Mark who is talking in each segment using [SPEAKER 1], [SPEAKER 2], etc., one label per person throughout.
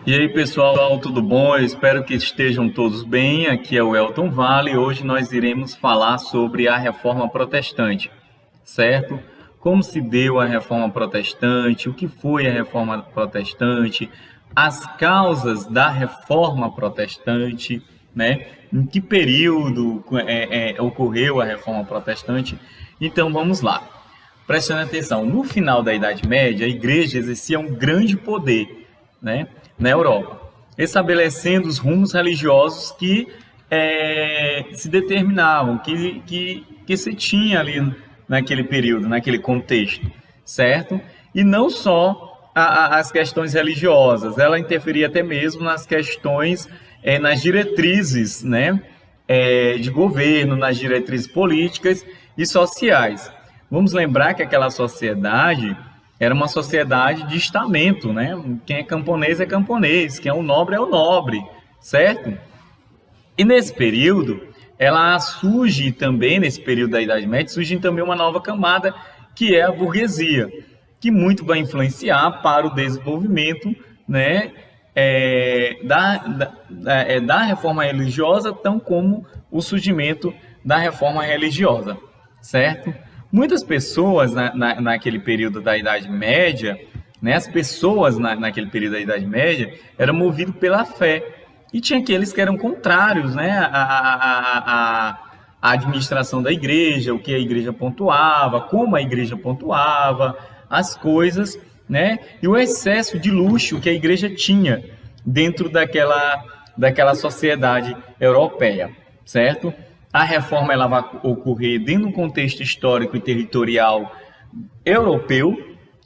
[SPEAKER 1] E aí, pessoal, tudo bom? Eu espero que estejam todos bem. Aqui é o Elton Vale. Hoje nós iremos falar sobre a Reforma Protestante, certo? Como se deu a Reforma Protestante, o que foi a Reforma Protestante, as causas da Reforma Protestante, né? Em que período ocorreu a Reforma Protestante? Então, vamos lá. Prestando atenção, no final da Idade Média, a Igreja exercia um grande poder, né, na Europa, estabelecendo os rumos religiosos que se determinavam, que se tinha ali naquele período, naquele contexto, certo? E não só as questões religiosas, ela interferia até mesmo nas questões, nas diretrizes, né, de governo, nas diretrizes políticas e sociais. Vamos lembrar que aquela sociedade era uma sociedade de estamento, né? Quem é camponês, quem é o nobre, certo? E nesse período, ela surge também, nesse período da Idade Média, surge também uma nova camada, que é a burguesia, que muito vai influenciar para o desenvolvimento, né, da reforma religiosa, tão como o surgimento da reforma religiosa, certo? Muitas pessoas naquele período da Idade Média, né, as pessoas naquele período da Idade Média eram movidas pela fé. E tinha aqueles que eram contrários, né, à administração da igreja, o que a igreja pontuava, como a igreja pontuava, as coisas, né, e o excesso de luxo que a igreja tinha dentro daquela sociedade europeia, certo? A reforma ela vai ocorrer dentro de um contexto histórico e territorial europeu,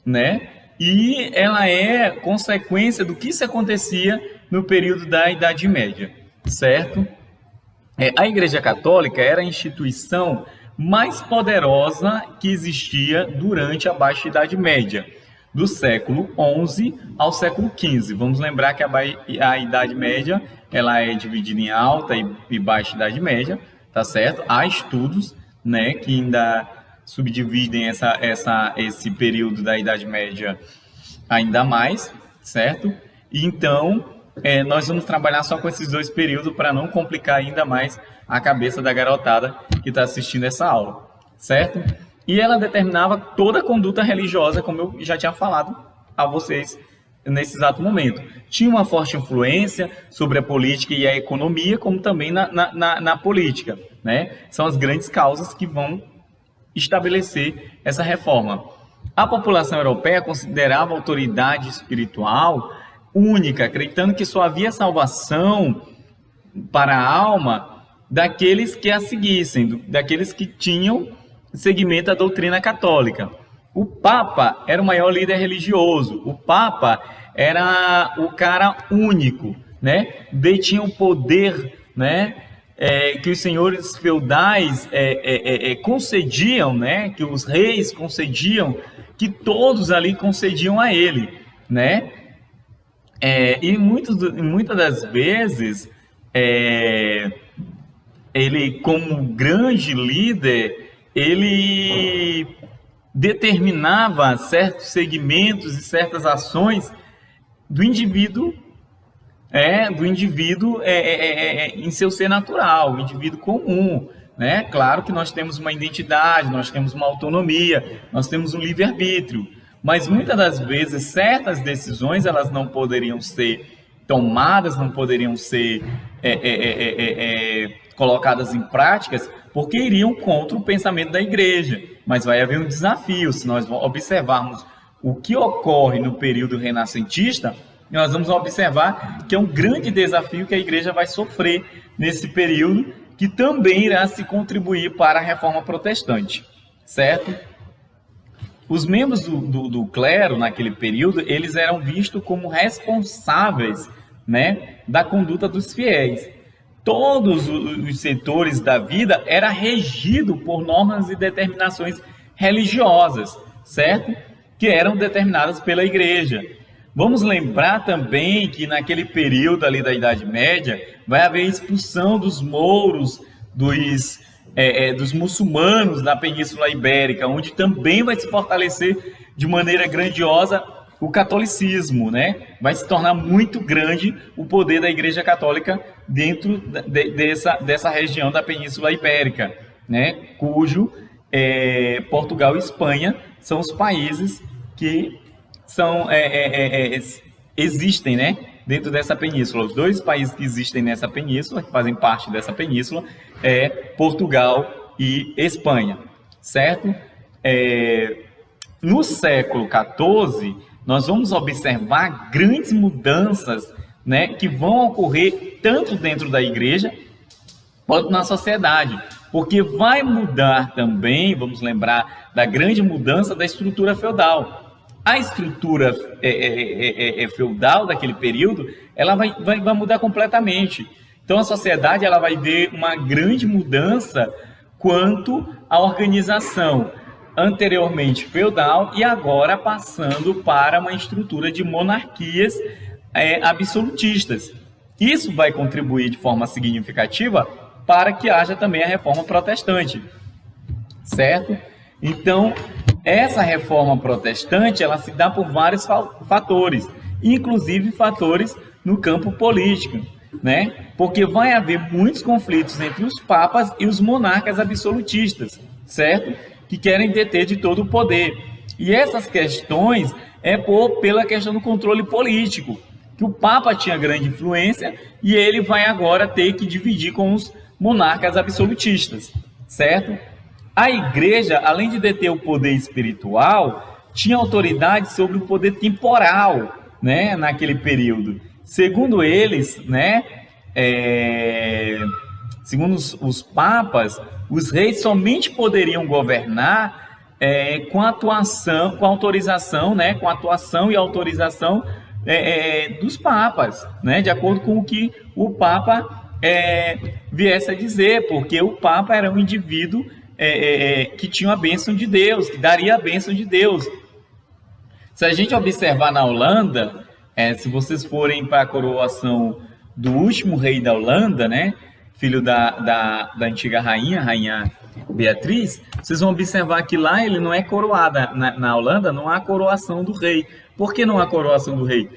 [SPEAKER 1] né? E ela é consequência do que se acontecia no período da Idade Média, certo? A Igreja Católica era a instituição mais poderosa que existia durante a Baixa Idade Média, do século XI ao século XV. Vamos lembrar que a Idade Média ela é dividida em Alta e Baixa Idade Média, tá certo? Há estudos, né, que ainda subdividem esse período da Idade Média ainda mais, certo? E então, nós vamos trabalhar só com esses dois períodos para não complicar ainda mais a cabeça da garotada que está assistindo essa aula, certo? E ela determinava toda a conduta religiosa, como eu já tinha falado a vocês nesse exato momento. Tinha uma forte influência sobre a política e a economia, como também na política, né? São as grandes causas que vão estabelecer essa reforma. A população europeia considerava a autoridade espiritual única, acreditando que só havia salvação para a alma daqueles que a seguissem, daqueles que tinham seguimento à doutrina católica. O Papa era o maior líder religioso. O Papa era o cara único, né? Detinha o poder, né? Que os senhores feudais concediam, né? Que os reis concediam, que todos ali concediam a ele, né? E muitas das vezes ele, como grande líder, ele determinava certos segmentos e certas ações do indivíduo em seu ser natural, o indivíduo comum, né? Claro que nós temos uma identidade, nós temos uma autonomia, nós temos um livre-arbítrio, mas muitas das vezes certas decisões elas não poderiam ser tomadas, não poderiam ser colocadas em práticas, porque iriam contra o pensamento da igreja. Mas vai haver um desafio. Se nós observarmos o que ocorre no período renascentista, nós vamos observar que é um grande desafio que a igreja vai sofrer nesse período, que também irá se contribuir para a reforma protestante, certo? Os membros do clero naquele período, eles eram vistos como responsáveis, né, da conduta dos fiéis. Todos os setores da vida era regido por normas e determinações religiosas, certo? Que eram determinadas pela igreja. Vamos lembrar também que naquele período ali da Idade Média vai haver expulsão dos mouros, dos muçulmanos na Península Ibérica, onde também vai se fortalecer de maneira grandiosa o catolicismo, né? Vai se tornar muito grande o poder da Igreja Católica dentro dessa região da Península Ibérica, né? Cujo Portugal e Espanha são os países que existem, né? Dentro dessa península. Os dois países que existem nessa península, que fazem parte dessa península, é Portugal e Espanha, certo? No século XIV, nós vamos observar grandes mudanças, né, que vão ocorrer tanto dentro da igreja quanto na sociedade, porque vai mudar também, vamos lembrar da grande mudança da estrutura feudal. A estrutura feudal daquele período, ela vai mudar completamente. Então a sociedade ela vai ver uma grande mudança quanto à organização anteriormente feudal e agora passando para uma estrutura de monarquias absolutistas. Isso vai contribuir de forma significativa para que haja também a reforma protestante, certo? Então, essa reforma protestante, ela se dá por vários fatores, inclusive fatores no campo político, né? Porque vai haver muitos conflitos entre os papas e os monarcas absolutistas, certo? Que querem deter de todo o poder. E essas questões pela questão do controle político, que o Papa tinha grande influência e ele vai agora ter que dividir com os monarcas absolutistas, certo? A igreja, além de deter o poder espiritual, tinha autoridade sobre o poder temporal, né, naquele período. Segundo eles, né, segundo os papas, os reis somente poderiam governar com a autorização, né, com a atuação e autorização dos papas, né, de acordo com o que o Papa viesse a dizer, porque o Papa era um indivíduo que tinha a bênção de Deus, que daria a bênção de Deus. Se a gente observar na Holanda, se vocês forem para a coroação do último rei da Holanda, né, filho da antiga rainha Beatriz, vocês vão observar que lá ele não é coroado. Na Holanda não há coroação do rei. Por que não há coroação do rei?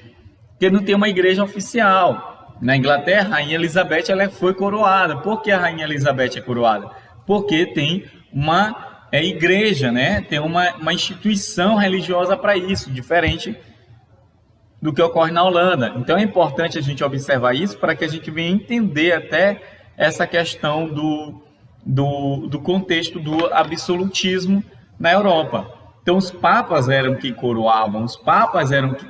[SPEAKER 1] Porque não tem uma igreja oficial. Na Inglaterra, a rainha Elizabeth ela foi coroada. Por que a rainha Elizabeth é coroada? Porque tem uma igreja, né? Tem uma instituição religiosa para isso, diferente do que ocorre na Holanda. Então é importante a gente observar isso para que a gente venha entender até essa questão do contexto do absolutismo na Europa. Então os papas eram que coroavam, os papas eram que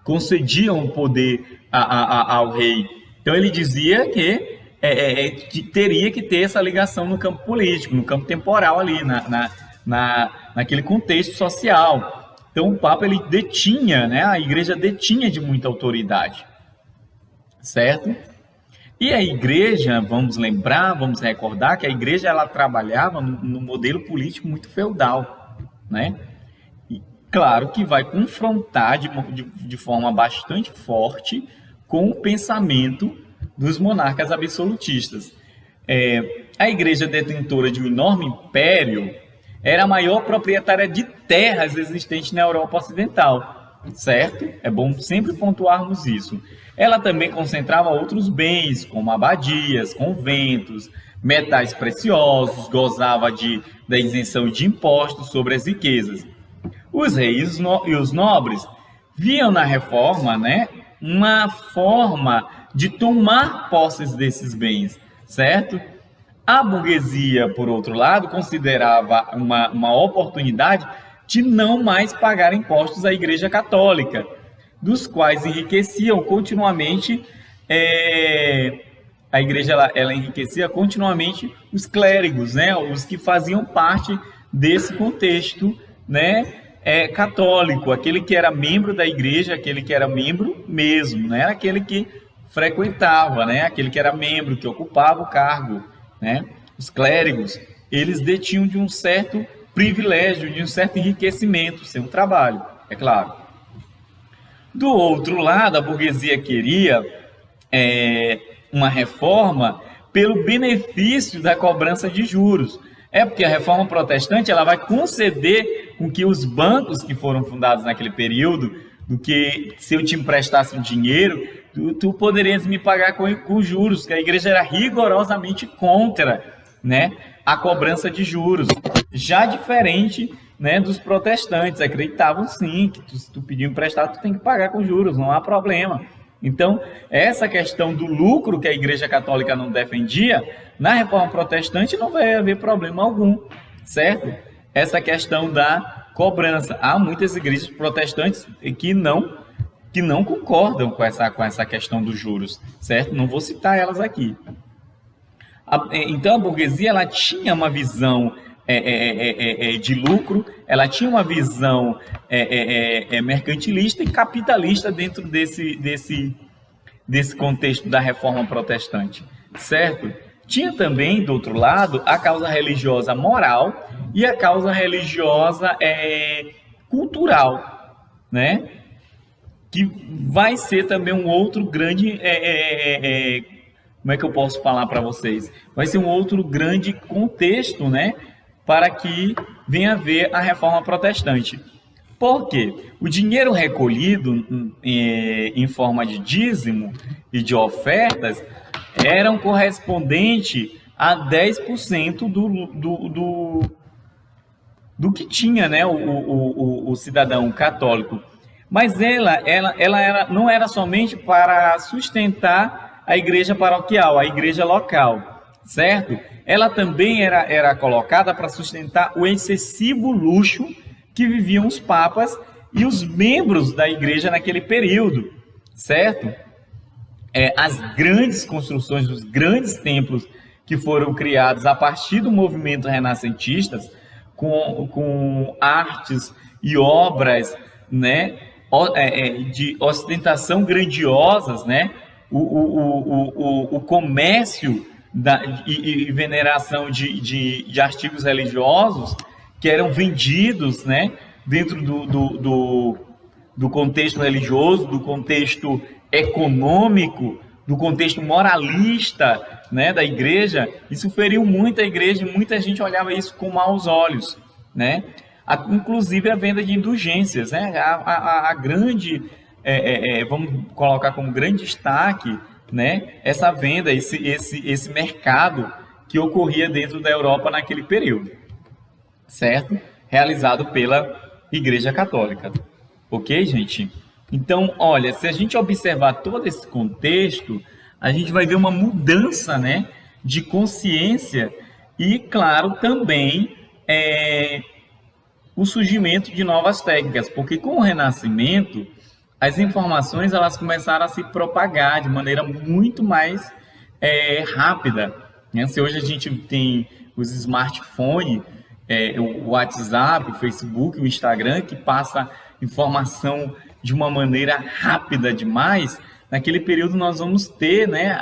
[SPEAKER 1] concediam o poder ao rei. Então ele dizia que teria que ter essa ligação no campo político, no campo temporal ali, naquele contexto social. Então o Papa ele detinha, né, a igreja detinha de muita autoridade, certo? E a igreja, vamos recordar que a igreja ela trabalhava no modelo político muito feudal, né? E, claro que vai confrontar de forma bastante forte com o pensamento dos monarcas absolutistas. A igreja detentora de um enorme império era a maior proprietária de terras existentes na Europa Ocidental, certo? É bom sempre pontuarmos isso. Ela também concentrava outros bens, como abadias, conventos, metais preciosos, gozava da isenção de impostos sobre as riquezas. Os reis e os nobres viam na reforma, né, uma forma de tomar posses desses bens, certo? A burguesia, por outro lado, considerava uma oportunidade de não mais pagar impostos à Igreja Católica, dos quais enriqueciam continuamente, a Igreja ela enriquecia continuamente os clérigos, né, os que faziam parte desse contexto, né, católico, aquele que era membro da Igreja, aquele que era membro mesmo, não era aquele que frequentava, né, aquele que era membro, que ocupava o cargo, né. Os clérigos, eles detinham de um certo privilégio, de um certo enriquecimento, sem um trabalho, é claro. Do outro lado, a burguesia queria uma reforma pelo benefício da cobrança de juros. Porque a reforma protestante ela vai conceder com que os bancos que foram fundados naquele período, do que se eu te emprestasse um dinheiro, tu poderias me pagar com juros, que a igreja era rigorosamente contra, né, a cobrança de juros. Já diferente, né, dos protestantes, acreditavam sim que se tu pedir emprestado, tu tem que pagar com juros, não há problema. Então, essa questão do lucro que a Igreja Católica não defendia, na Reforma Protestante não vai haver problema algum, certo? Essa questão da cobrança. Há muitas igrejas protestantes que não concordam com essa questão dos juros, certo? Não vou citar elas aqui. Então, a burguesia ela tinha uma visão de lucro, ela tinha uma visão mercantilista e capitalista dentro desse contexto da Reforma Protestante, certo? Tinha também, do outro lado, a causa religiosa moral e a causa religiosa cultural, né? Que vai ser também um outro grande... como é que eu posso falar para vocês? Vai ser um outro grande contexto, né? Para que venha a haver a Reforma Protestante. Por quê? O dinheiro recolhido em forma de dízimo e de ofertas eram correspondente a 10% do que tinha, né, o cidadão católico. Mas ela não era somente para sustentar a igreja paroquial, a igreja local, certo? Ela também era colocada para sustentar o excessivo luxo que viviam os papas e os membros da igreja naquele período, certo? As grandes construções dos grandes templos que foram criados a partir do movimento renascentista, com artes e obras, né, de ostentação grandiosas, né, o comércio e veneração de artigos religiosos que eram vendidos, né, dentro do contexto religioso, do contexto econômico, do contexto moralista, né, da igreja. Isso feriu muito a igreja e muita gente olhava isso com maus olhos, né? Inclusive a venda de indulgências, né? A grande, vamos colocar como grande destaque, né, essa venda, esse mercado que ocorria dentro da Europa naquele período, certo? Realizado pela Igreja Católica. Ok, gente? Então, olha, se a gente observar todo esse contexto, a gente vai ver uma mudança, né, de consciência e, claro, também o surgimento de novas técnicas, porque com o Renascimento, as informações elas começaram a se propagar de maneira muito mais rápida, né? Se hoje a gente tem os smartphones, o WhatsApp, o Facebook, o Instagram, que passa informação de uma maneira rápida demais, naquele período nós vamos ter, né,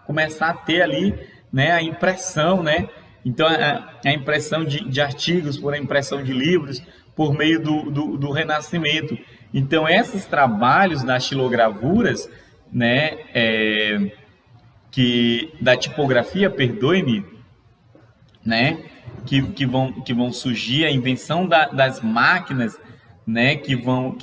[SPEAKER 1] começar a ter ali, né, a impressão, né? Então, a impressão de artigos, por a impressão de livros, por meio do Renascimento. Então, esses trabalhos das xilogravuras, né, da tipografia, perdoe-me, né, que vão surgir, a invenção das máquinas, né, que vão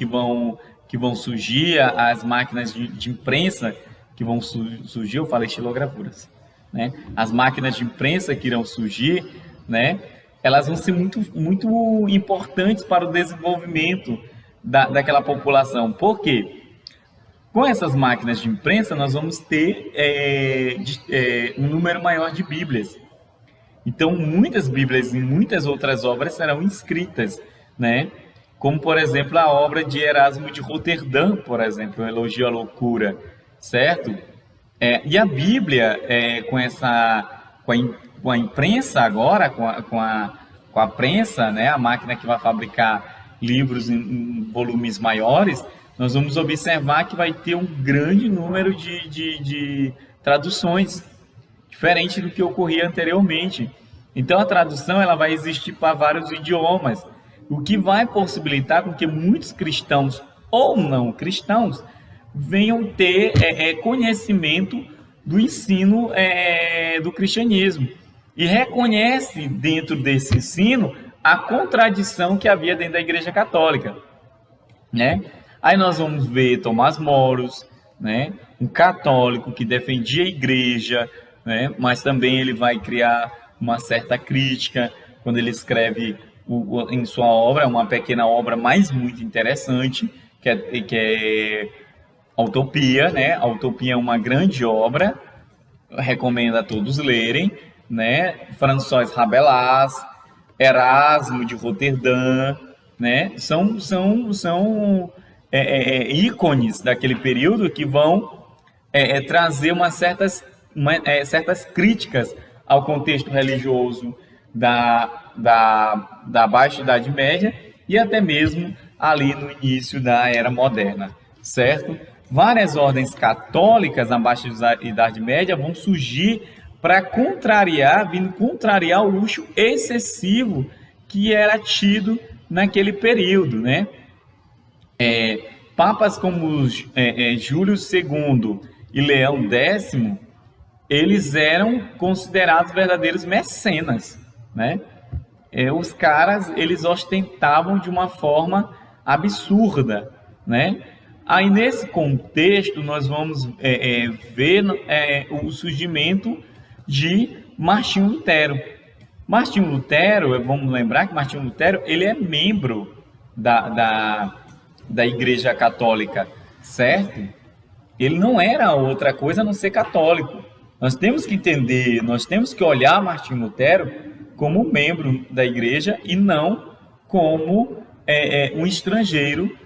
[SPEAKER 1] surgir, as máquinas de imprensa que vão surgir, eu falei xilogravuras, né, as máquinas de imprensa que irão surgir, né, elas vão ser muito, muito importantes para o desenvolvimento daquela população. Por quê? Com essas máquinas de imprensa, nós vamos ter um número maior de Bíblias. Então, muitas Bíblias e muitas outras obras serão escritas, né? Como, por exemplo, a obra de Erasmo de Roterdã, por exemplo, o Elogio à Loucura, certo? E a Bíblia, com a imprensa agora, com a prensa, né? A máquina que vai fabricar livros em volumes maiores, nós vamos observar que vai ter um grande número de traduções, diferente do que ocorria anteriormente. Então, a tradução ela vai existir para vários idiomas, o que vai possibilitar com que muitos cristãos ou não cristãos venham ter conhecimento do ensino do cristianismo. E reconhece dentro desse ensino a contradição que havia dentro da Igreja Católica, né? Aí nós vamos ver Tomás Moros, né? Um católico que defendia a Igreja, né? Mas também ele vai criar uma certa crítica quando ele escreve em sua obra, uma pequena obra, mas muito interessante, que é a Utopia, né? A Utopia é uma grande obra, recomendo a todos lerem, né? François Rabelais, Erasmo de Roterdã, né? São ícones daquele período que vão trazer certas críticas ao contexto religioso da Baixa Idade Média e até mesmo ali no início da Era Moderna, certo? Várias ordens católicas na Baixa Idade Média vão surgir para contrariar o luxo excessivo que era tido naquele período, né? Papas como Júlio II e Leão X, eles eram considerados verdadeiros mecenas, né? Os caras, eles ostentavam de uma forma absurda, né? Aí, nesse contexto, nós vamos ver o surgimento de Martinho Lutero. Martinho Lutero, vamos lembrar que Martinho Lutero, ele é membro da Igreja Católica, certo? Ele não era outra coisa a não ser católico. Nós temos que entender, nós temos que olhar Martinho Lutero como membro da Igreja e não como um estrangeiro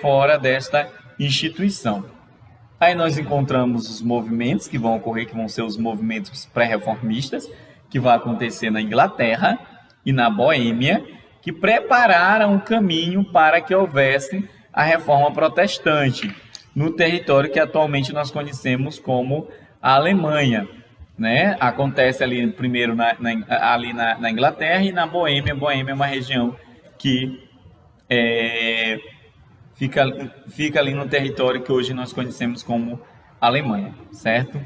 [SPEAKER 1] fora desta instituição. Aí nós encontramos os movimentos que vão ocorrer, que vão ser os movimentos pré-reformistas, que vai acontecer na Inglaterra e na Boêmia, que prepararam o caminho para que houvesse a reforma protestante no território que atualmente nós conhecemos como a Alemanha, né? Acontece ali primeiro ali na Inglaterra e na Boêmia. Boêmia é uma região que fica ali no território que hoje nós conhecemos como Alemanha, certo?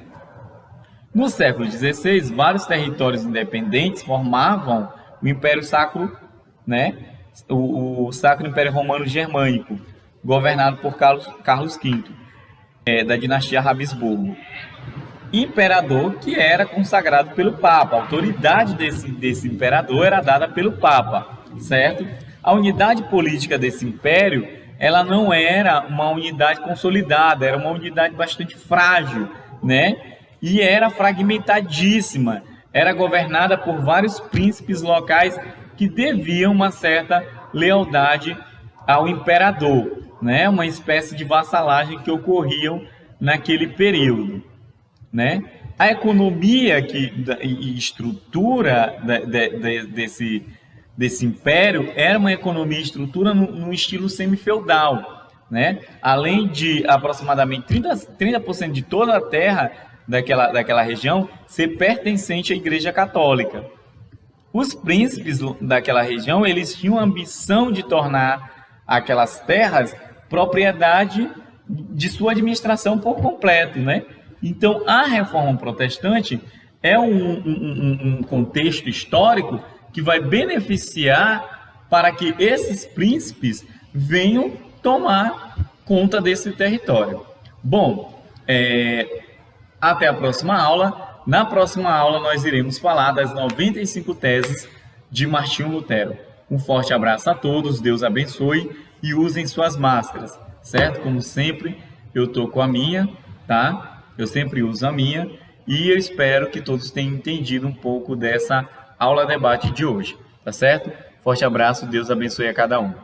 [SPEAKER 1] No século XVI, vários territórios independentes formavam o Império Sacro, né? O Sacro Império Romano Germânico, governado por Carlos V, da dinastia Habsburgo. Imperador que era consagrado pelo Papa. A autoridade desse imperador era dada pelo Papa, certo? A unidade política desse império, ela não era uma unidade consolidada, era uma unidade bastante frágil, né? E era fragmentadíssima, era governada por vários príncipes locais que deviam uma certa lealdade ao imperador, né? Uma espécie de vassalagem que ocorriam naquele período, né? A economia e estrutura desse império era uma economia e estrutura no estilo semi-feudal, né? Além de aproximadamente 30% de toda a terra daquela região ser pertencente à Igreja Católica. Os príncipes daquela região, eles tinham a ambição de tornar aquelas terras propriedade de sua administração por completo, né? Então, a Reforma Protestante é um contexto histórico que vai beneficiar para que esses príncipes venham tomar conta desse território. Bom, até a próxima aula. Na próxima aula, nós iremos falar das 95 teses de Martinho Lutero. Um forte abraço a todos, Deus abençoe e usem suas máscaras, certo? Como sempre, eu estou com a minha, tá? Eu sempre uso a minha e eu espero que todos tenham entendido um pouco dessa aula debate de hoje, tá certo? Forte abraço, Deus abençoe a cada um.